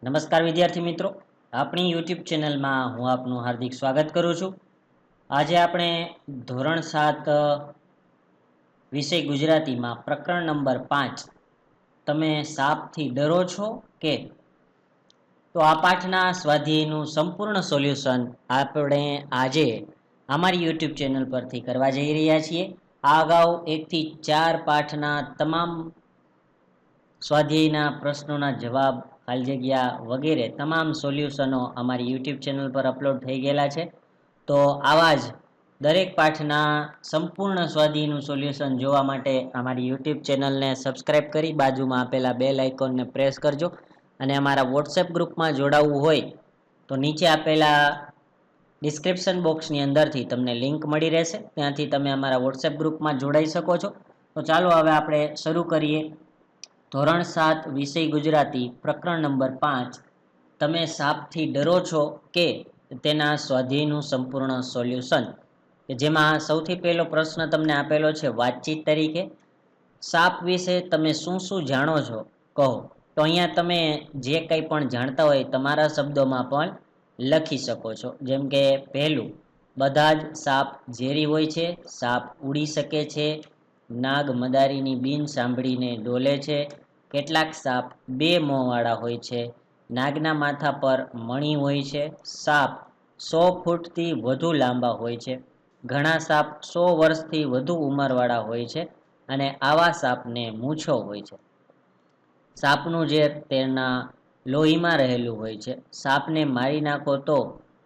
નમસ્કાર વિદ્યાર્થી મિત્રો, આપણી યુટ્યુબ ચેનલમાં હું આપનું હાર્દિક સ્વાગત કરું છું. આજે આપણે ધોરણ 7 વિષય ગુજરાતીમાં પ્રકરણ નંબર 5 તમે સાપથી ડરો છો કે? તો આ પાઠના સ્વાધ્યાયનું સંપૂર્ણ સોલ્યુશન આપણે આજે અમારી યુટ્યુબ ચેનલ પરથી કરવા જઈ રહ્યા છીએ. આ અગાઉ 1 થી 4 પાઠના તમામ સ્વાધ્યાયના પ્રશ્નોના જવાબ, ખાલી જગ્યા વગેરે તમામ સોલ્યુશનો અમારી યુટ્યુબ ચેનલ પર અપલોડ થઈ ગયેલા છે. તો આવા જ દરેક પાઠના સંપૂર્ણ સ્વાધ્યાયનું સોલ્યુશન જોવા માટે અમારી યુટ્યુબ ચેનલને સબસ્ક્રાઇબ કરી બાજુમાં આપેલા બેલ આઇકોનને પ્રેસ કરજો. અને અમારા વોટ્સએપ ગ્રુપમાં જોડાવવું હોય તો નીચે આપેલા ડિસ્ક્રિપ્શન બોક્સની અંદરથી તમને લિંક મળી રહેશે, ત્યાંથી તમે અમારા વોટ્સએપ ગ્રુપમાં જોડાઈ શકો છો. તો ચાલો હવે આપણે શરૂ કરીએ. ધોરણ 7 વિષય ગુજરાતી પ્રકરણ નંબર 5 તમે સાપથી ડરો છો કે, તેના સ્વાધ્યાયનું સંપૂર્ણ સોલ્યુશન. જેમાં સૌથી પહેલો પ્રશ્ન તમને આપેલો છે વાતચીત તરીકે, સાપ વિશે તમે શું શું જાણો છો કહો. તો અહીંયા તમે જે કંઈ પણ જાણતા હોય તમારા શબ્દોમાં પણ લખી શકો છો. જેમ કે પહેલું, બધા જ સાપ ઝેરી હોય છે, સાપ ઉડી શકે છે, નાગ મદારીની બીન સાંભળીને ડોલે છે, કેટલાક સાપ 2 મોંવાળા હોય છે, નાગના માથા પર મણી હોય છે, સાપ 100 ફૂટથી વધુ લાંબા હોય છે, ઘણા સાપ 100 વર્ષથી વધુ ઉંમરવાળા હોય છે, અને આવા સાપને મૂછો હોય છે. સાપનું ઝેર તેના લોહીમાં રહેલું હોય છે. સાપને મારી નાખો તો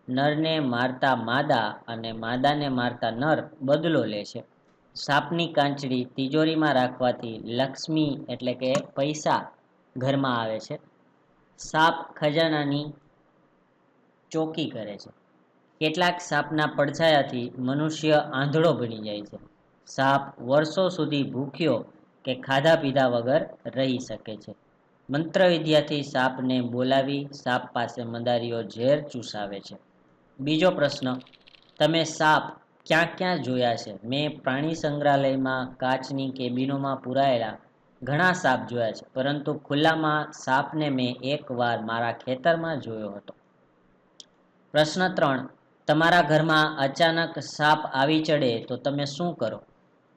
નરને મારતા માદા અને માદાને મારતા નર બદલો લે છે. સાપની કાંચળી તિજોરીમાં રાખવાથી લક્ષ્મી એટલે કે પૈસા ઘરમાં આવે છે. સાપ ખજાનાની ચોકી કરે છે. કેટલાક સાપના પડછાયાથી મનુષ્ય આંધળો બની જાય છે. સાપ વર્ષો સુધી ભૂખ્યો કે ખાધા પીધા વગર રહી શકે છે. મંત્રવિદ્યાથી સાપને બોલાવી સાપ પાસે મદારીઓ ઝેર ચૂસાવે છે. બીજો પ્રશ્ન, તમે સાપ ક્યાં ક્યાં જોયા છે? મેં પ્રાણી સંગ્રહાલયમાં કાચની કેબિનોમાં પૂરાયેલા ઘણા સાપ જોયા છે, પરંતુ ખુલ્લામાં સાપને મેં એકવાર મારા ખેતરમાં જોયો હતો. પ્રશ્ન 3, તમારા ઘરમાં અચાનક સાપ આવી ચડે તો તમે શું કરો?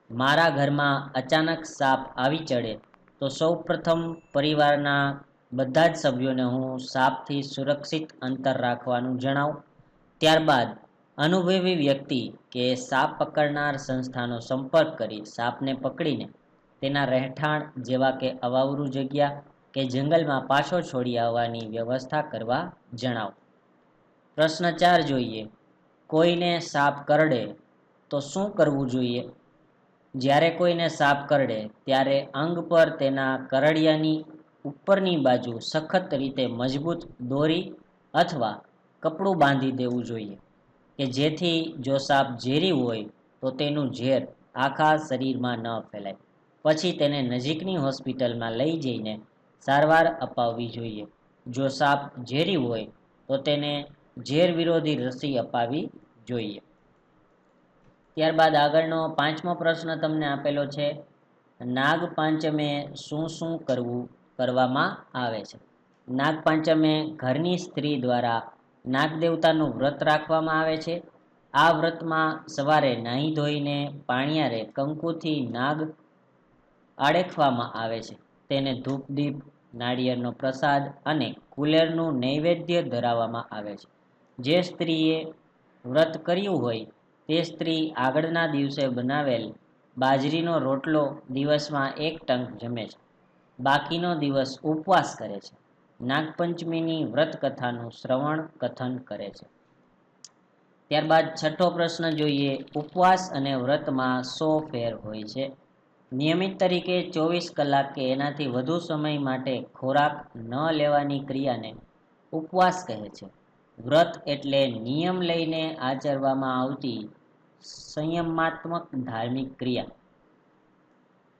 મારા ઘરમાં અચાનક સાપ આવી ચડે તો સૌપ્રથમ પરિવારના બધા જ સભ્યોને હું સાપથી સુરક્ષિત અંતર રાખવાનું જણાવું. ત્યારબાદ અનુભવી વ્યક્તિ કે સાપ પકડનાર સંસ્થાનો સંપર્ક કરી સાપને પકડીને તેના રહેઠાણ જેવા કે અવાવરું જગ્યા કે જંગલમાં પાછો છોડી આવવાની વ્યવસ્થા કરવા જણાવો. પ્રશ્ન 4 જોઈએ, કોઈને સાપ કરડે તો શું કરવું જોઈએ? જ્યારે કોઈને સાપ કરડે ત્યારે અંગ પર તેના કરડિયાની ઉપરની બાજુ સખત રીતે મજબૂત દોરી અથવા કપડું બાંધી દેવું જોઈએ, કે જેથી જો સાપ ઝેરી હોય તો તેનું ઝેર આખા શરીરમાં ન ફેલાય. પછી તેને નજીકની હોસ્પિટલમાં લઈ જઈને સારવાર અપાવવી જોઈએ. જો સાપ ઝેરી હોય તો તેને ઝેર વિરોધી રસી અપાવવી જોઈએ. ત્યારબાદ આગળનો 5મો પ્રશ્ન તમને આપેલો છે, નાગપાંચમે શું શું કરવામાં આવે છે? નાગપાંચમે ઘરની સ્ત્રી દ્વારા નાગદેવતાનું વ્રત રાખવામાં આવે છે. આ વ્રતમાં સવારે નાહી ધોઈને પાણિયારે કંકુથી નાગ આડેખવામાં આવે છે. તેને ધૂપ દીપ, નાળિયેરનો પ્રસાદ અને કુલેરનું નૈવેદ્ય ધરાવવામાં આવે છે. જે સ્ત્રીએ વ્રત કર્યું હોય તે સ્ત્રી આગળના દિવસે બનાવેલ બાજરીનો રોટલો દિવસમાં 1 ટંક જમે છે. બાકીનો દિવસ ઉપવાસ કરે છે. નાગપંચમીની વ્રત કથાનું શ્રવણ કથન કરે છે. ત્યારબાદ 6થો પ્રશ્ન જોઈએ, ઉપવાસ અને વ્રતમાં શો ફેર હોય છે? નિયમિત તરીકે 24 કલાક કે એનાથી વધુ સમય માટે ખોરાક ન લેવાની ક્રિયાને ઉપવાસ કહે છે. વ્રત એટલે નિયમ લઈને આચરવામાં આવતી સંયમાત્મક ધાર્મિક ક્રિયા.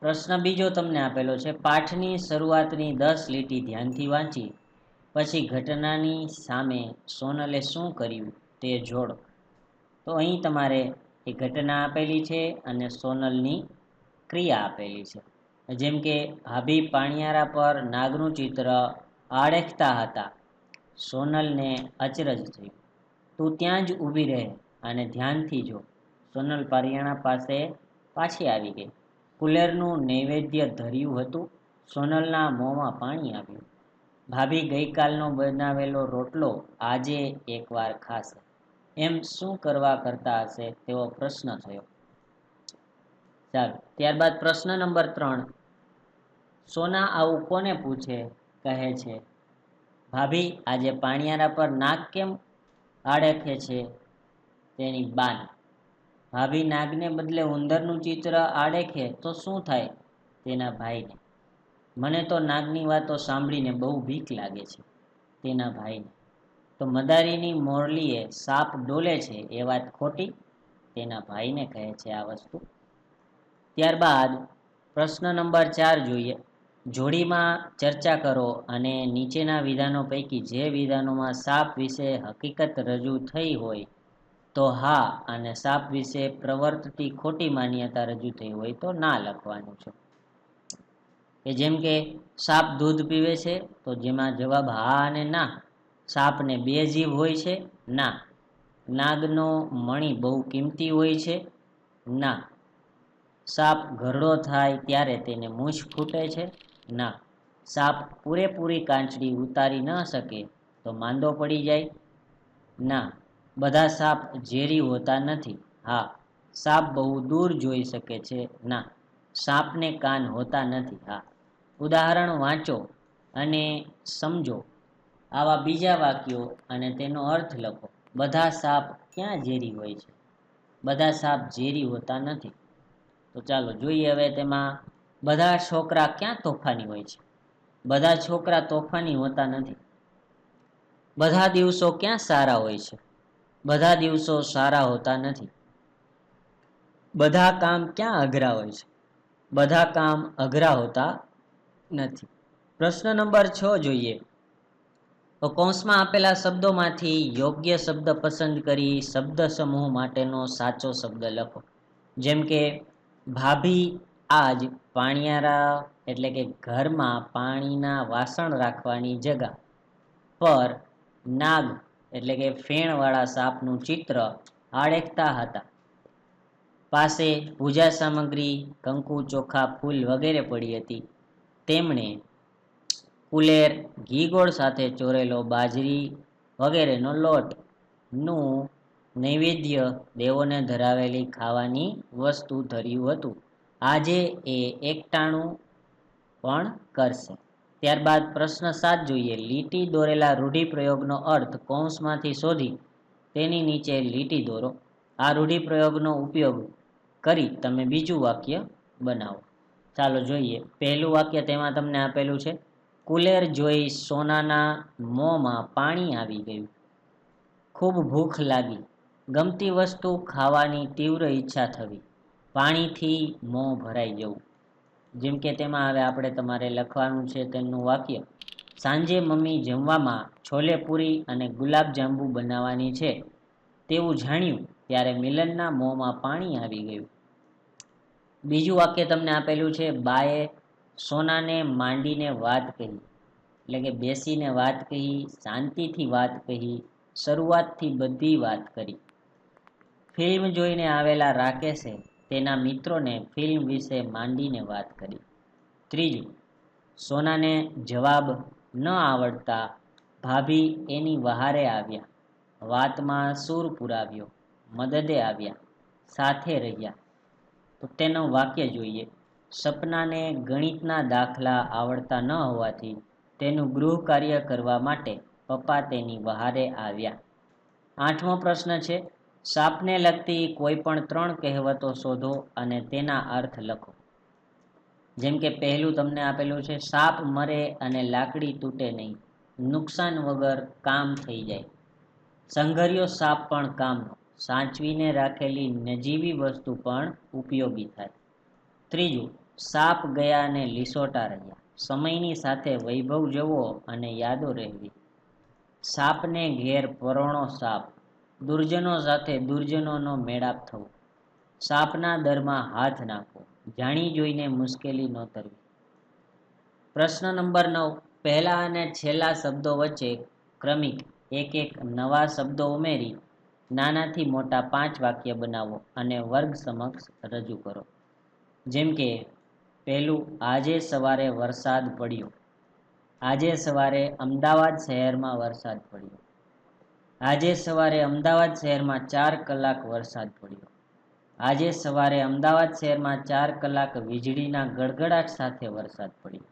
પ્રશ્ન બીજો તમને આપેલો છે, પાઠની શરૂઆતની 10 લીટી ધ્યાનથી વાંચી પછી ઘટનાની સામે સોનલે શું કર્યું તે જોડો. તો અહીં તમારે એ ઘટના આપેલી છે અને સોનલની ક્રિયા આપેલી છે. જેમ કે ભાભી પાણિયારા પર નાગનું ચિત્ર આડેખતા હતા સોનલને અચરજ થયું. તું ત્યાં જ ઊભી રહે અને ધ્યાનથી જો. સોનલ પારિયાણા પાસે પાછી આવી ગઈ. કુલેરનું નૈવેદ્ય ધર્યું હતું. સોનલના મોંમાં પાણી આવ્યું. ભાભી ગઈકાલનો બનાવેલો રોટલો આજે એકવાર ખાશે એમ શું કરવા કરતા હશે તેવો પ્રશ્ન થયો. ચાલો, ત્યારબાદ પ્રશ્ન નંબર 3. સોના આવું કોને પૂછે કહે છે? ભાભી આજે પાણિયારા પર નાગ કેમ આડેખે છે? તેની બાન. ભાભી નાગને બદલે ઉંદરનું ચિત્ર આડેખે તો શું થાય? તેના ભાઈને. મને તો નાગની વાતો સાંભળીને બહુ બીક લાગે છે. તેના ભાઈને. તો મદારીની મોરલીએ સાપ ડોલે છે એ વાત ખોટી? તેના ભાઈને કહે છે આ વસ્તુ. ત્યારબાદ પ્રશ્ન નંબર 4 જોઈએ. જોડીમાં ચર્ચા કરો અને નીચેના વિધાનો પૈકી જે વિધાનોમાં સાપ વિશે હકીકત રજૂ થઈ હોય તો હા અને સાપ વિશે પ્રવર્તતી ખોટી માન્યતા રજૂ થઈ હોય તો ના લખવાનું છે. કે જેમ કે સાપ દૂધ પીવે છે તો જેમાં જવાબ હા અને ના. સાપને 2 જીભ હોય છે? ના. નાગનો મણી બહુ કિંમતી હોય છે? ના. સાપ ઘરડો થાય ત્યારે તેને મૂછ ફૂટે છે? ના. સાપ પૂરેપૂરી કાંચડી ઉતારી ન શકે તો માંદો પડી જાય? ના. બધા સાપ ઝેરી હોતા નથી? હા. સાપ બહુ દૂર જોઈ શકે છે? ના. સાપને કાન હોતા નથી? હા. ઉદાહરણ વાંચો અને સમજો. આવા બીજા વાક્યો અને તેનો અર્થ લખો. બધા સાપ ક્યાં ઝેરી હોય છે? બધા સાપ ઝેરી હોતા નથી. તો ચાલો જોઈએ હવે તેમાં બધા છોકરા ક્યાં તોફાની હોય છે? બધા છોકરા તોફાની હોતા નથી. બધા દિવસો ક્યાં સારા હોય છે? બધા દિવસો સારા હોતા નથી. બધા કામ ક્યાં અઘરા હોય છે? બધા કામ અઘરા હોતા નથી. પ્રશ્ન નંબર 6 જોઈએ. તો કૌંસમાં આપેલા શબ્દોમાંથી યોગ્ય શબ્દ પસંદ કરી શબ્દ સમૂહ માટેનો સાચો શબ્દ લખો. જેમ કે ભાભી આજ પાણિયારા એટલે કે ઘરમાં પાણીના વાસણ રાખવાની જગા પર નાગ એટલે કે ફેણવાળા સાપનું ચિત્ર આડેખતા હતા. પાસે પૂજા સામગ્રી, કંકુ, ચોખા, ફૂલ વગેરે પડી હતી. તેમણે કુલેર, ઘી ગોળ સાથે ચોરેલો બાજરી વગેરેનો લોટ નું નૈવેદ્ય દેવોને ધરાવેલી ખાવાની વસ્તુ ધર્યું હતું. આજે એ એકટાણું પણ કરશે. ત્યારબાદ પ્રશ્ન 7 જોઈએ. લીટી દોરેલા રૂઢિપ્રયોગનો અર્થ કૌંસમાંથી શોધી તેની નીચે લીટી દોરો. આ રૂઢિપ્રયોગનો ઉપયોગ કરી તમે બીજું વાક્ય બનાવો. ચાલો જોઈએ. પહેલું વાક્ય તેમાં તમને આપેલું છે. કુલેર જોઈ સોનાના મોંમાં પાણી આવી ગયું. ખૂબ ભૂખ લાગી. ગમતી વસ્તુ ખાવાની તીવ્ર ઈચ્છા થવી. પાણીથી મોં ભરાઈ જવું. જેમ કે તેમાં હવે આપણે તમારે લખવાનું છે તેનું વાક્ય. સાંજે મમ્મી જમવામાં છોલે પૂરી અને ગુલાબજાંબુ બનાવવાની છે તેવું જાણ્યું ત્યારે મિલનના મોંમાં પાણી આવી ગયું. બીજું વાક્ય તમને આપેલું છે. બાએ સોનાને માંડીને વાત કહી. એટલે કે બેસીને વાત કહી, શાંતિથી વાત કહી, શરૂઆતથી બધી વાત કરી. ફિલ્મ જોઈને આવેલા રાકેશે તેના મિત્રોને ફિલ્મ વિશે માંડીને વાત કરી. ત્રીજું, સોનાને જવાબ ન આવડતા ભાભી એની વહારે આવ્યા. વાતમાં સૂર પુરાવ્યો, મદદે આવ્યા, સાથે રહ્યા. તો તેનું વાક્ય જોઈએ. સપનાને ગણિતના દાખલા આવડતા ન હોવાથી તેનું ગૃહ કાર્ય કરવા માટે પપ્પા તેની વહારે આવ્યા. 8મો પ્રશ્ન છે. સાપને લગતી કોઈ પણ 3 કહેવતો શોધો અને તેના અર્થ લખો. જેમ કે પહેલું તમને આપેલું છે. સાપ મરે અને લાકડી તૂટે નહીં. નુકસાન વગર કામ થઈ જાય. સંઘર્યો સાપ પણ કામનો. સાચવીને રાખેલી નજીવી વસ્તુ પણ ઉપયોગી થાય. ત્રીજું, સાપ ગયા ને લીસોટા રહ્યા. સમયની સાથે વૈભવ જવો અને યાદો રહેવી. સાપને ઘેર પરોણો સાપ. દુર્જનો સાથે દુર્જનોનો મેળાપ થવો. સાપના દરમાં હાથ નાખવો. જાણી જોઈને મુશ્કેલી નોતરવી. પ્રશ્ન નંબર 9. પહેલા અને છેલ્લા શબ્દો વચ્ચે ક્રમિક એક એક નવા શબ્દો ઉમેરી નાનાથી મોટા 5 વાક્ય બનાવો અને વર્ગ સમક્ષ રજૂ કરો. જેમ કે પહેલું, આજે સવારે વરસાદ પડ્યો. આજે સવારે અમદાવાદ શહેરમાં વરસાદ પડ્યો. આજે સવારે અમદાવાદ શહેરમાં 4 કલાક વરસાદ પડ્યો. આજે સવારે અમદાવાદ શહેરમાં 4 કલાક વીજળીના ગડગડાટ સાથે વરસાદ પડ્યો.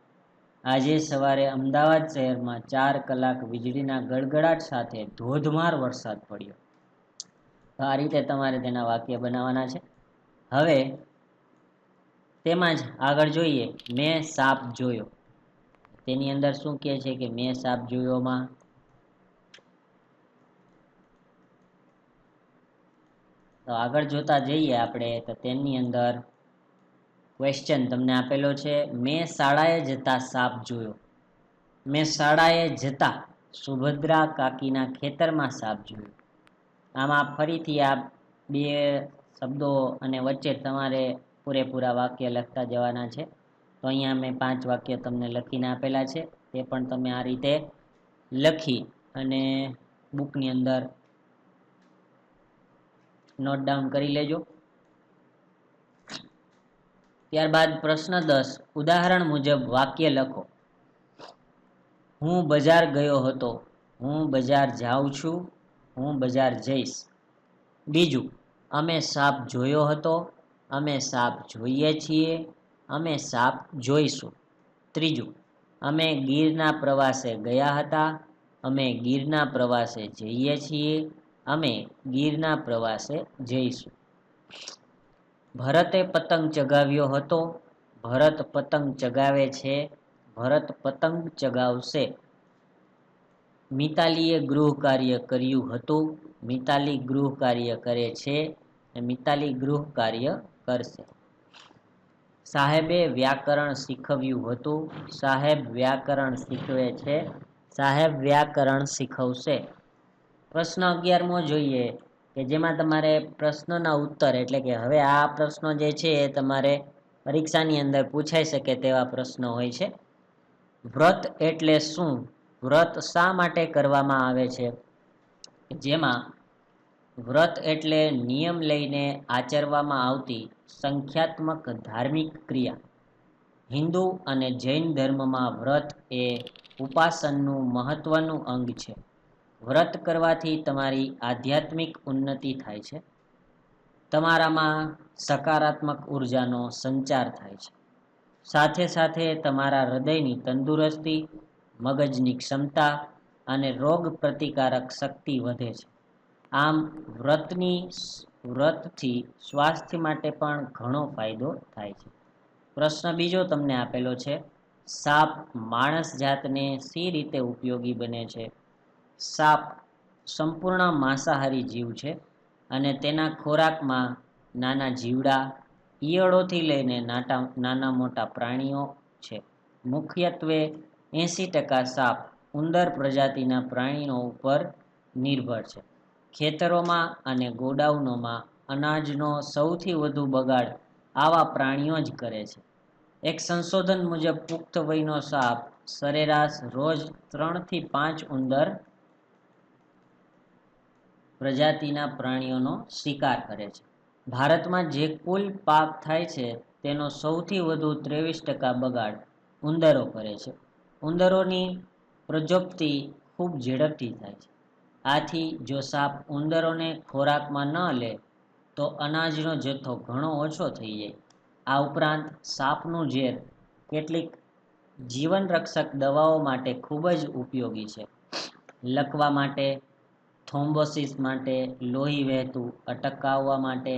આજે સવારે અમદાવાદ શહેરમાં 4 કલાક વીજળીના ગડગડાટ સાથે ધોધમાર વરસાદ પડ્યો. તો આ રીતે તમારે તેના વાક્ય બનાવવાના છે. હવે તેમાં જ આગળ જોઈએ, મેં સાપ જોયો. તેની અંદર શું કહે છે કે મેં સાપ જોયોમાં તો આગળ જોતા જઈએ આપણે, તો તેની અંદર ક્વેશ્ચન તમને આપેલો છે, મેં શાળાએ જતા સાપ જોયો. મેં શાળાએ જતા સુભદ્રા કાકીના ખેતરમાં સાપ જોયો. આમાં ફરીથી આ બે શબ્દો અને વચ્ચે તમારે પૂરેપૂરા વાક્ય લખતા જવાના છે. તો અહીંયા મેં 5 વાક્ય તમને લખીને આપેલા છે, તે પણ તમે આ રીતે લખી અને બુકની અંદર નોટ ડાઉન કરી લેજો. ત્યારબાદ પ્રશ્ન 10, ઉદાહરણ મુજબ વાક્ય લખો. હું બજાર ગયો હતો. હું બજાર જાઉં છું. હું બજાર જઈશ. બીજું, અમે સાપ જોયો હતો. અમે સાપ જોઈએ છીએ. અમે સાપ જોઈશું. ત્રીજું, અમે ગીરના પ્રવાસે ગયા હતા. અમે ગીરના પ્રવાસે જઈએ છીએ. અમે ગીરના પ્રવાસે જઈશું. ભરતે પતંગ ચગાવ્યો હતો. ભરત પતંગ ચગાવે છે. ભરત પતંગ ચગાવશે. મિતાલીએ ગૃહ કાર્ય કર્યું હતું. મિતાલી ગૃહ કાર્ય કરે છે. મિતાલી ગૃહ કાર્ય કરશે. સાહેબે વ્યાકરણ શીખવ્યું હતું. સાહેબ વ્યાકરણ શીખવે છે. સાહેબ વ્યાકરણ શીખવશે. પ્રશ્ન 11મો જોઈએ, કે જેમાં તમારે પ્રશ્નના ઉત્તર એટલે કે હવે આ પ્રશ્નો જે છે એ તમારે પરીક્ષાની અંદર પૂછાઈ શકે તેવા પ્રશ્નો હોય છે. વ્રત એટલે શું? વ્રત શા માટે કરવામાં આવે છે? જેમાં વ્રત એટલે નિયમ લઈને આચરવામાં આવતી સંખ્યાત્મક ધાર્મિક ક્રિયા. હિન્દુ અને જૈન ધર્મમાં વ્રત એ ઉપાસનનું મહત્વનું અંગ છે. વ્રત કરવાથી તમારી આધ્યાત્મિક ઉન્નતિ થાય છે. તમારામાં સકારાત્મક ઉર્જાનો સંચાર થાય છે. સાથે સાથે તમારા હૃદયની તંદુરસ્તી, મગજની ક્ષમતા અને રોગ પ્રતિકારક શક્તિ વધે છે. આમ વ્રતથી સ્વાસ્થ્ય માટે પણ ઘણો ફાયદો થાય છે. પ્રશ્ન બીજો તમને આપેલો છે, સાપ માણસ જાતને શી રીતે ઉપયોગી બને છે? સાપ સંપૂર્ણ માંસાહારી જીવ છે અને તેના ખોરાકમાં નાના જીવડા, ઈયળોથી લઈને નાના મોટા પ્રાણીઓ છે. મુખ્યત્વે 80% સાપ ઉંદર પ્રજાતિના પ્રાણીઓ ઉપર નિર્ભર છે. ખેતરોમાં અને ગોડાઉનોમાં અનાજનો સૌથી વધુ બગાડ આવા પ્રાણીઓ જ કરે છે. એક સંશોધન મુજબ પુખ્ત વયનો સાપ સરેરાશ રોજ 3 થી 5 ઉંદર પ્રજાતિના પ્રાણીઓનો શિકાર કરે છે. ભારતમાં જે કુલ પાક થાય છે તેનો સૌથી વધુ 23% બગાડ ઉંદરો કરે છે. ઉંદરોની પ્રજોપ્તિ ખૂબ ઝડપથી થાય છે. આથી જો સાપ ઉંદરોને ખોરાકમાં ન લે તો અનાજનો જથ્થો ઘણો ઓછો થઈ જાય. આ ઉપરાંત સાપનું ઝેર કેટલીક જીવનરક્ષક દવાઓ માટે ખૂબ જ ઉપયોગી છે. લકવા માટે, થ્રોમ્બોસિસ માટે, લોહી વહેતું અટકાવવા માટે,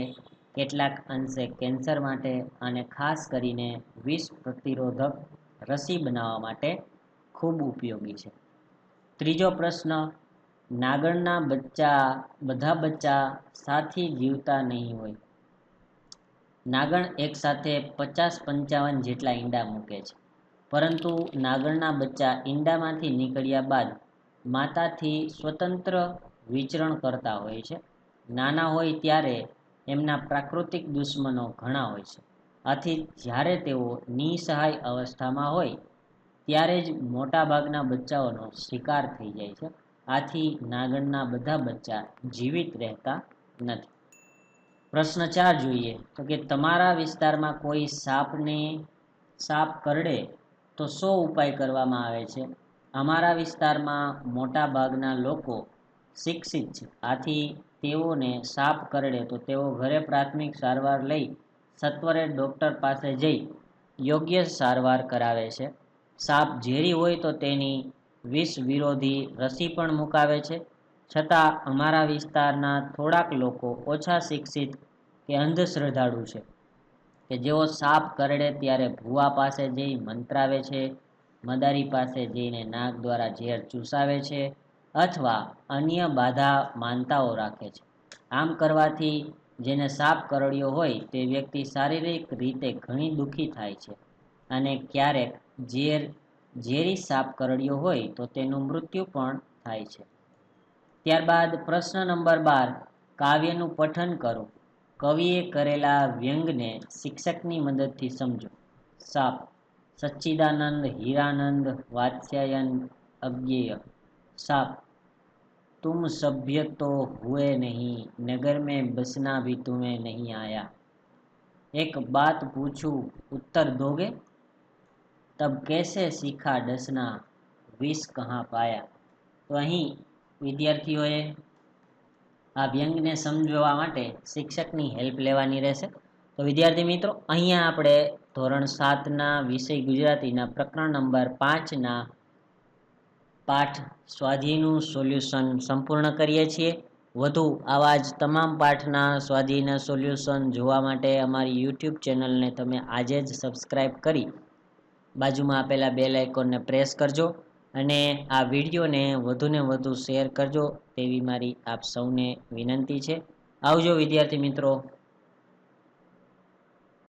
કેટલાક અંશે કેન્સર માટે અને ખાસ કરીને વિષ પ્રતિરોધક રસી બનાવવા માટે ખૂબ ઉપયોગી છે. ત્રીજો પ્રશ્ન, નાગણના બધા બચ્ચા સાથી જીવતા નહીં હોય. નાગણ એક સાથે 50-55 જેટલા ઈંડા મૂકે છે, પરંતુ નાગણના બચ્ચા ઈંડામાંથી નીકળ્યા બાદ માતાથી સ્વતંત્ર વિચરણ કરતા હોય છે. નાના હોય ત્યારે એમના પ્રાકૃતિક દુશ્મનો ઘણા હોય છે. આથી જ્યારે તેઓ નિસહાય અવસ્થામાં હોય ત્યારે જ મોટાભાગના બચ્ચાઓનો શિકાર થઈ જાય છે. આથી નાગણના બધા બચ્ચા જીવિત રહેતા નથી. પ્રશ્ન 4 જોઈએ તો કે તમારા વિસ્તારમાં કોઈ સાપ કરડે તો શો ઉપાય કરવામાં આવે છે? અમારા વિસ્તારમાં મોટા ભાગના લોકો શિક્ષિત છે, આથી તેઓને સાપ કરડે તો તેઓ ઘરે પ્રાથમિક સારવાર લઈ સત્વરે ડૉક્ટર પાસે જઈ યોગ્ય સારવાર કરાવે છે. સાપ ઝેરી હોય તો તેની વિષ વિરોધી રસી પણ મુકાવે છે. છતાં અમારા વિસ્તારના થોડાક લોકો ઓછા શિક્ષિત કે અંધશ્રદ્ધાળુ છે કે જેઓ સાપ કરડે ત્યારે ભૂવા પાસે જઈ મંત્રાવે છે, મદારી પાસે જઈને નાક દ્વારા ઝેર ચૂસાવે છે અથવા અન્ય બાધા માનતાઓ રાખે છે. આમ કરવાથી જેને સાપ કરડ્યો હોય તે વ્યક્તિ શારીરિક રીતે ઘણી દુઃખી થાય છે અને ક્યારેક ઝેરી સાપ કરડ્યો હોય તો તેનું મૃત્યુ પણ થાય છે. ત્યારબાદ પ્રશ્ન નંબર 12, કાવ્યનું પઠન કરો. કવિએ કરેલા વ્યંગને શિક્ષકની મદદથી સમજો. સાપ: સચ્ચિદાનંદ હીરાનંદ વાત્સ્યાયન अज्ञेय। साप: तुम सभ्य तो हुए नहीं, नगर में बसना भी तुम्हें नहीं आया। एक बात पूछूं उत्तर दोगे, तब कैसे सीखा डसना, विष कहाँ पाया। તો અહીં વિદ્યાર્થીઓએ આ વ્યંગને સમજવા માટે શિક્ષકની હેલ્પ લેવાની રહેશે. તો વિદ્યાર્થી મિત્રો, અહીંયા આપણે ધોરણ 7ના વિષય ગુજરાતીના પ્રકરણ નંબર 5ના પાઠ સ્વાધ્યાયનું સોલ્યુશન સંપૂર્ણ કરીએ છીએ. વધુ આવા જ તમામ પાઠના સ્વાધ્યાયના સોલ્યુશન જોવા માટે અમારી યુટ્યુબ ચેનલને તમે આજે જ સબસ્ક્રાઈબ કરી બાજુમાં આપેલા બેલ આઇકોનને પ્રેસ કરજો અને આ વિડીયોને વધુને વધુ શેર કરજો તેવી મારી આપ સૌને વિનંતી છે. આવજો વિદ્યાર્થી મિત્રો.